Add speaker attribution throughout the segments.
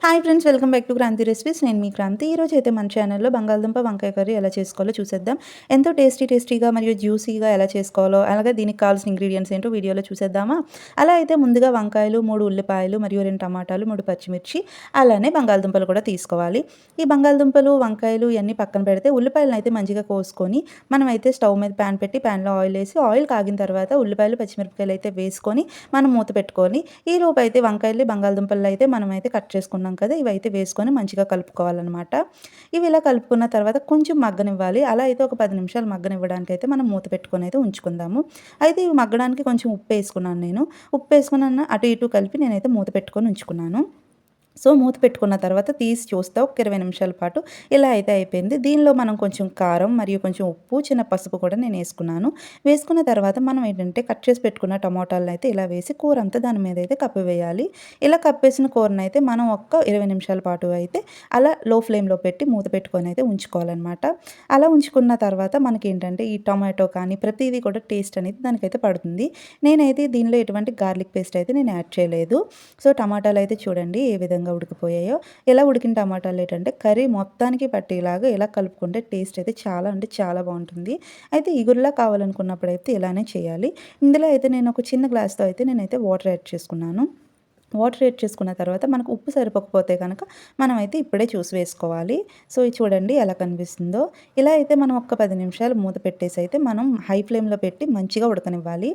Speaker 1: Hi friends, welcome back to Kranti recipes. నేను మీ క్రాంతి. ఈరోజు అయితే మన ఛానల్లో బంగాళదుంప వంకాయ కర్రీ ఎలా చేసుకోవాలో చూసేద్దాం. ఎంతో టేస్టీగా మరియు జ్యూసీగా ఎలా చేసుకోవాలో, అలాగే దీనికి కావాల్సిన ఇంగ్రీడియంట్స్ ఏంటో వీడియోలో చూసేద్దామా. అలా అయితే ముందుగా వంకాయలు, 3 ఉల్లిపాయలు మరియు 2 టమాటాలు, 3 పచ్చిమిర్చి, అలానే బంగాళదుంపలు కూడా తీసుకోవాలి. ఈ బంగాళదుంపలు, వంకాయలు ఇవన్నీ పక్కన పెడితే ఉల్లిపాయలను అయితే మంచిగా కోసుకొని మనమైతే స్టవ్ మీద ప్యాన్ పెట్టి ప్యాన్లో ఆయిల్ వేసి ఆయిల్ కాగిన తర్వాత ఉల్లిపాయలు, పచ్చిమిరపకాయలు అయితే వేసుకొని మనం మూత పెట్టుకొని ఈ లోపు అయితే వంకాయలు, బంగాళదుంపలు అయితే మనమైతే కట్ చేసుకున్నాం కదా, ఇవైతే వేసుకొని మంచిగా కలుపుకోవాలన్నమాట. ఇవి ఇలా కలుపుకున్న తర్వాత కొంచెం మగ్గనివ్వాలి. అలా అయితే ఒక 10 నిమిషాలు మగ్గనివ్వడానికి అయితే మనం మూత పెట్టుకొని అయితే ఉంచుకుందాము. అయితే ఇవి మగ్గడానికి కొంచెం ఉప్పు వేసుకున్నాను నేను. ఉప్పు వేసుకున్న అటు ఇటు కలిపి నేనైతే మూత పెట్టుకొని ఉంచుకున్నాను. సో మూత పెట్టుకున్న తర్వాత తీసి చూస్తే ఒక 20 నిమిషాల పాటు ఇలా అయితే అయిపోయింది. దీనిలో మనం కొంచెం కారం మరియు కొంచెం ఉప్పు, చిన్న పసుపు కూడా నేను వేసుకున్నాను. వేసుకున్న తర్వాత మనం ఏంటంటే కట్ చేసి పెట్టుకున్న టమోటాలను అయితే ఇలా వేసి కూర అంతా దాని మీద అయితే కప్పివేయాలి. ఇలా కప్పేసిన కూరను అయితే మనం ఒక్క 20 నిమిషాల పాటు అయితే అలా లో ఫ్లేమ్లో పెట్టి మూత పెట్టుకొని అయితే ఉంచుకోవాలన్నమాట. అలా ఉంచుకున్న తర్వాత మనకి ఏంటంటే ఈ టొమాటో కానీ ప్రతిదీ కూడా టేస్ట్ అనేది దానికైతే పడుతుంది. నేనైతే దీనిలో ఎటువంటి గార్లిక్ పేస్ట్ అయితే నేను యాడ్ చేయలేదు. సో టమాటాలు అయితే చూడండి ఏ విధంగా ఉడికిపోయాయో. ఇలా ఉడికిన టమాటాలు ఏంటంటే కర్రీ మొత్తానికి పట్టేలాగా ఇలా కలుపుకుంటే టేస్ట్ అయితే చాలా అంటే చాలా బాగుంటుంది. అయితే ఇగురులా కావాలనుకున్నప్పుడు అయితే ఇలానే చేయాలి. ఇందులో అయితే నేను ఒక చిన్న గ్లాస్తో అయితే నేనైతే వాటర్ యాడ్ చేసుకున్నాను. వాటర్ యాడ్ చేసుకున్న తర్వాత మనకు ఉప్పు సరిపోకపోతే కనుక మనమైతే ఇప్పుడే చూసి వేసుకోవాలి. సో ఇది చూడండి ఎలా కనిపిస్తుందో. ఇలా అయితే మనం ఒక 10 నిమిషాలు మూత పెట్టేసి అయితే మనం హై ఫ్లేమ్లో పెట్టి మంచిగా ఉడకనివ్వాలి.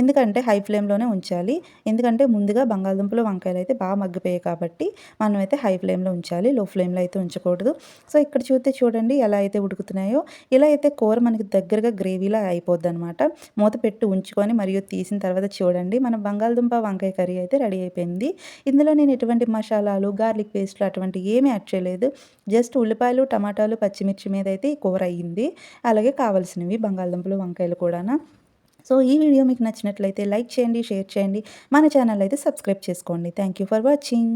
Speaker 1: ఎందుకంటే హై ఫ్లేమ్లోనే ఉంచాలి. ఎందుకంటే ముందుగా బంగాళదుంపలు, వంకాయలు అయితే బాగా మగ్గిపోయాయి కాబట్టి మనమైతే హై ఫ్లేమ్లో ఉంచాలి. లో ఫ్లేమ్లో అయితే ఉంచకూడదు. సో ఇక్కడ చూస్తే చూడండి ఎలా అయితే ఉడుకుతున్నాయో. ఇలా అయితే కూర మనకి దగ్గరగా గ్రేవీలా అయిపోద్ది అనమాట. మూత పెట్టి ఉంచుకొని మరియు తీసిన తర్వాత చూడండి మన బంగాళదుంప వంకాయ కర్రీ అయితే రెడీ అయిపోయింది. ఇందులో నేను ఎటువంటి మసాలాలు, గార్లిక్ పేస్ట్లు అటువంటి ఏమీ యాడ్ చేయలేదు. జస్ట్ ఉల్లిపాయలు, టమాటాలు, పచ్చిమిర్చి మీద అయితే ఈ కూర అయ్యింది. అలాగే కావాల్సినవి బంగాళదుంపలు, వంకాయలు కూడాను. సో ఈ వీడియో మీకు నచ్చినట్లయితే లైక్ చేయండి, షేర్ చేయండి. మన ఛానల్ అయితే సబ్స్క్రైబ్ చేసుకోండి. Thank you for watching.